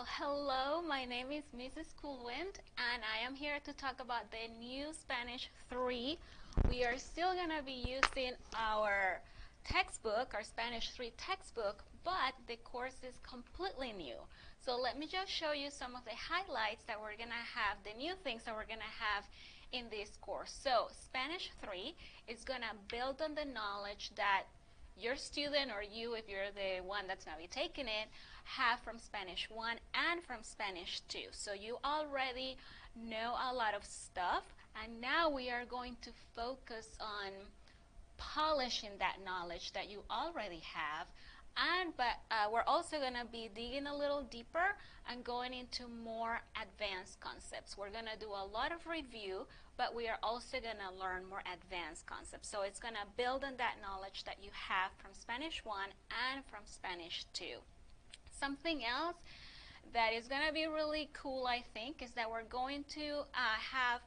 Well, hello, my name is Mrs. Coolwind, and I am here to talk about the new Spanish 3. We are still going to be using our textbook, our Spanish 3 textbook, but the course is completely new. So let me just show you some of the highlights that we're going to have, the new things that we're going to have in this course. So Spanish 3 is going to build on the knowledge that your student, or you if you're the one that's going to be taking it, have from Spanish 1 and from Spanish 2. So you already know a lot of stuff, and now we are going to focus on polishing that knowledge that you already have. But we're also going to be digging a little deeper and going into more advanced concepts. We're going to do a lot of review, but we are also going to learn more advanced concepts. So it's going to build on that knowledge that you have from Spanish 1 and from Spanish 2. Something else that is going to be really cool, I think, is that we're going to have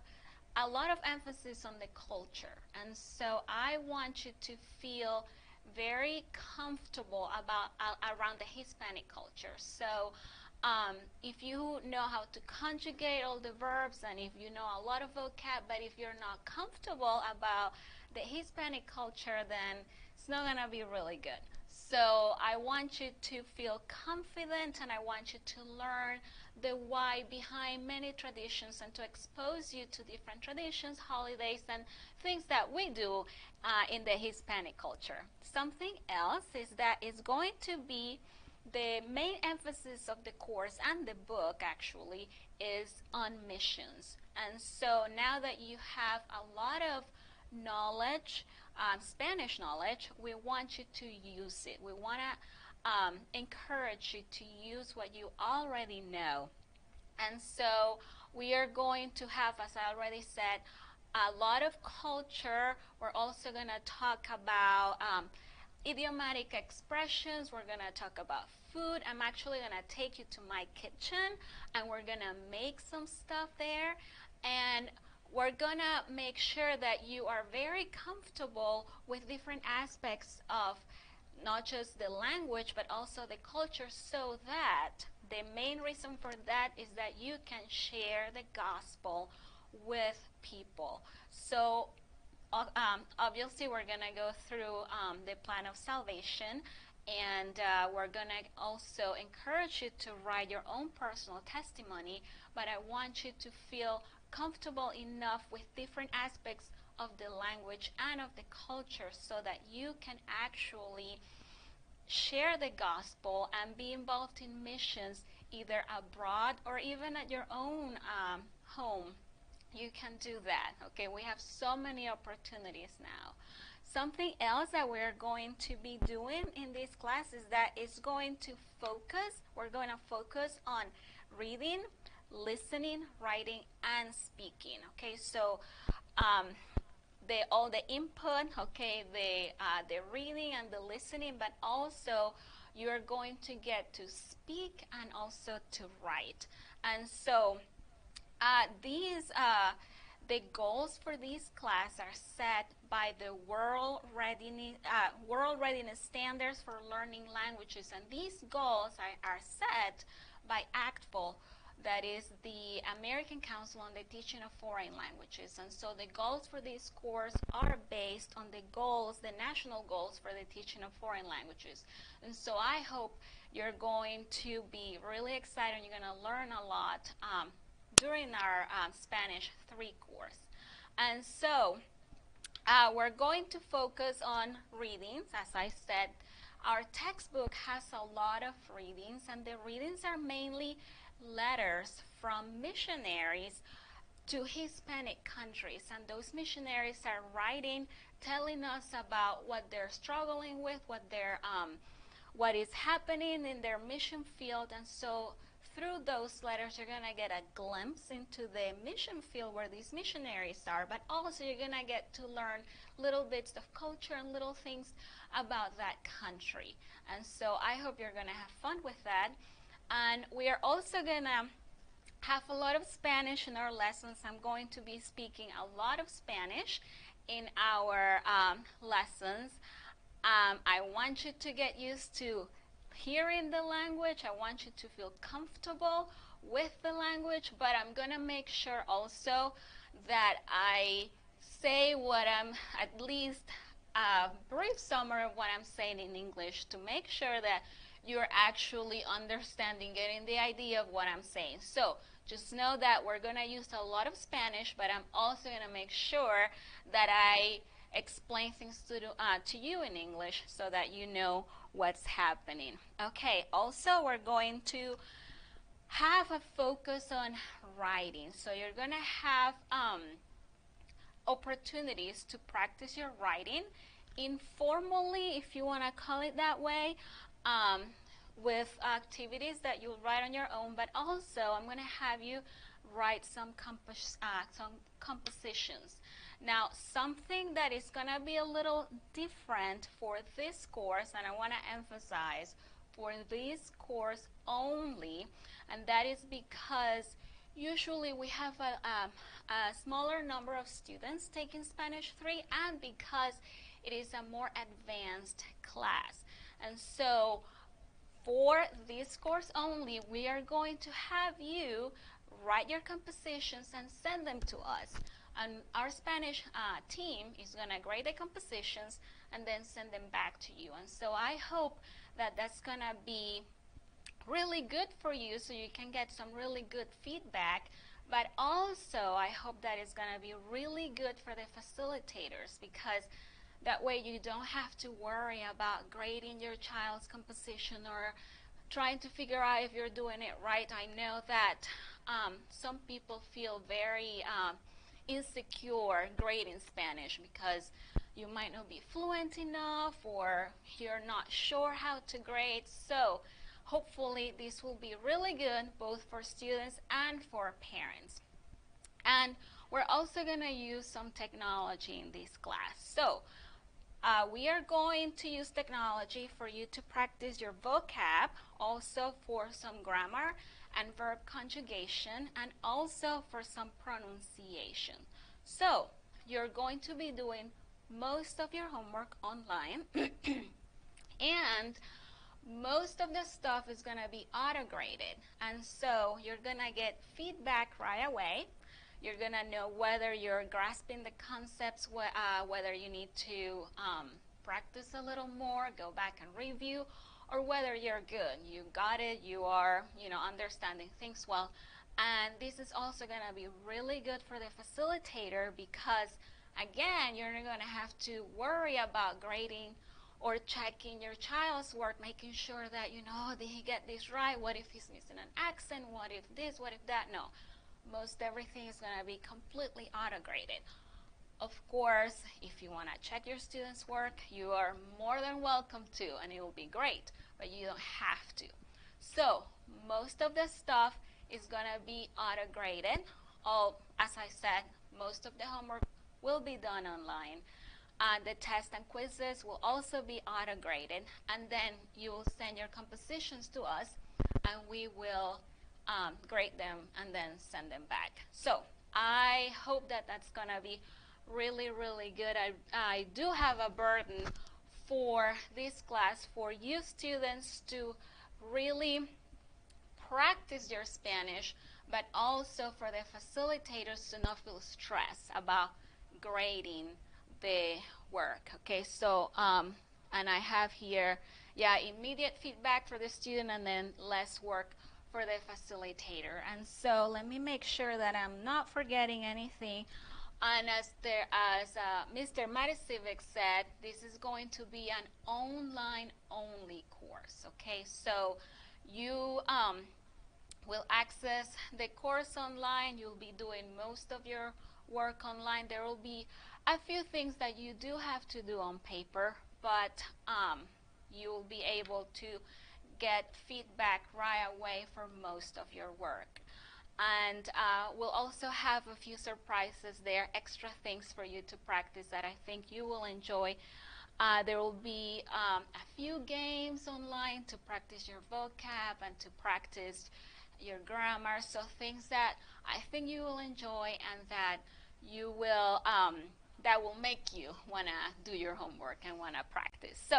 a lot of emphasis on the culture. And so I want you to feel very comfortable around the Hispanic culture. So if you know how to conjugate all the verbs, and if you know a lot of vocab, but if you're not comfortable about the Hispanic culture, then it's not going to be really good. So I want you to feel confident, and I want you to learn the why behind many traditions, and to expose you to different traditions, holidays, and things that we do in the Hispanic culture. Something else is that it's going to be the main emphasis of the course, and the book actually, is on missions. And so now that you have a lot of knowledge, Spanish knowledge, we want you to use it. We want to encourage you to use what you already know. And so we are going to have, as I already said, a lot of culture. We're also going to talk about idiomatic expressions. We're going to talk about food. I'm actually going to take you to my kitchen, and we're going to make some stuff there. And we're going to make sure that you are very comfortable with different aspects of not just the language, but also the culture, so that the main reason for that is that you can share the gospel with people. So obviously we're going to go through the plan of salvation, and we're going to also encourage you to write your own personal testimony, but I want you to feel comfortable enough with different aspects of the language and of the culture, so that you can actually share the gospel and be involved in missions, either abroad or even at your own home. You can do that. Okay, we have so many opportunities now. Something else that we're going to be doing in this class is that we're going to focus on reading, listening, writing, and speaking. Okay, so all the input, okay, the reading and the listening, but also you're going to get to speak and also to write. And so the goals for this class are set by the World Readiness Standards for Learning Languages, and these goals are set by ACTFL, that is the American Council on the Teaching of Foreign Languages. And so the goals for this course are based on the national goals for the teaching of foreign languages. And so I hope you're going to be really excited, and you're going to learn a lot during our Spanish 3 course. And so we're going to focus on readings. As I said, our textbook has a lot of readings, and the readings are mainly letters from missionaries to Hispanic countries, and those missionaries are writing, telling us about what they're struggling with, what is happening in their mission field. And so through those letters, you're going to get a glimpse into the mission field where these missionaries are, but also you're going to get to learn little bits of culture and little things about that country. And so I hope you're going to have fun with that. And we are also going to have a lot of Spanish in our lessons. I'm going to be speaking a lot of Spanish in our lessons. I want you to get used to hearing the language. I want you to feel comfortable with the language, but I'm going to make sure also that I say what I'm, at least a brief summary of what I'm saying in English to make sure that you're actually understanding, getting the idea of what I'm saying. So just know that we're going to use a lot of Spanish, but I'm also going to make sure that I explain things to you in English so that you know what's happening. Okay, also we're going to have a focus on writing. So you're going to have opportunities to practice your writing informally, if you want to call it that way, with activities that you'll write on your own, but also I'm going to have you write some compositions. Now, something that is going to be a little different for this course, and I want to emphasize for this course only, and that is because usually we have a smaller number of students taking Spanish 3, and because it is a more advanced class. And so for this course only, we are going to have you write your compositions and send them to us. And our Spanish team is going to grade the compositions and then send them back to you. And so I hope that that's going to be really good for you so you can get some really good feedback. But also, I hope that it's going to be really good for the facilitators, because that way you don't have to worry about grading your child's composition or trying to figure out if you're doing it right. I know that some people feel very insecure grading Spanish because you might not be fluent enough or you're not sure how to grade. So hopefully this will be really good both for students and for parents. And we're also going to use some technology in this class. So we are going to use technology for you to practice your vocab, also for some grammar and verb conjugation, and also for some pronunciation. So you're going to be doing most of your homework online and most of the stuff is going to be auto-graded, and so you're going to get feedback right away. You're going to know whether you're grasping the concepts, whether you need to practice a little more, go back and review, or whether you're good. You got it, you are understanding things well. And this is also going to be really good for the facilitator because, again, you're not going to have to worry about grading or checking your child's work, making sure that, did he get this right? What if he's missing an accent? What if this? What if that? No. Most everything is going to be completely auto-graded. Of course, if you want to check your students' work, you are more than welcome to, and it will be great, but you don't have to. So most of the stuff is going to be auto-graded. As I said, most of the homework will be done online. The tests and quizzes will also be auto-graded, and then you will send your compositions to us, and we will grade them and then send them back. So I hope that that's going to be really, really good. I do have a burden for this class for you students to really practice your Spanish, but also for the facilitators to not feel stressed about grading the work. Okay, so and I have here immediate feedback for the student and then less work for the facilitator. And so let me make sure that I'm not forgetting anything. And as Mr. Maricivic said, this is going to be an online only course. Okay, so you will access the course online. You'll be doing most of your work online. There will be a few things that you do have to do on paper, but you will be able to get feedback right away for most of your work. And we'll also have a few surprises there, extra things for you to practice that I think you will enjoy. There will be a few games online to practice your vocab and to practice your grammar, so things that I think you will enjoy and that you will that will make you want to do your homework and want to practice. So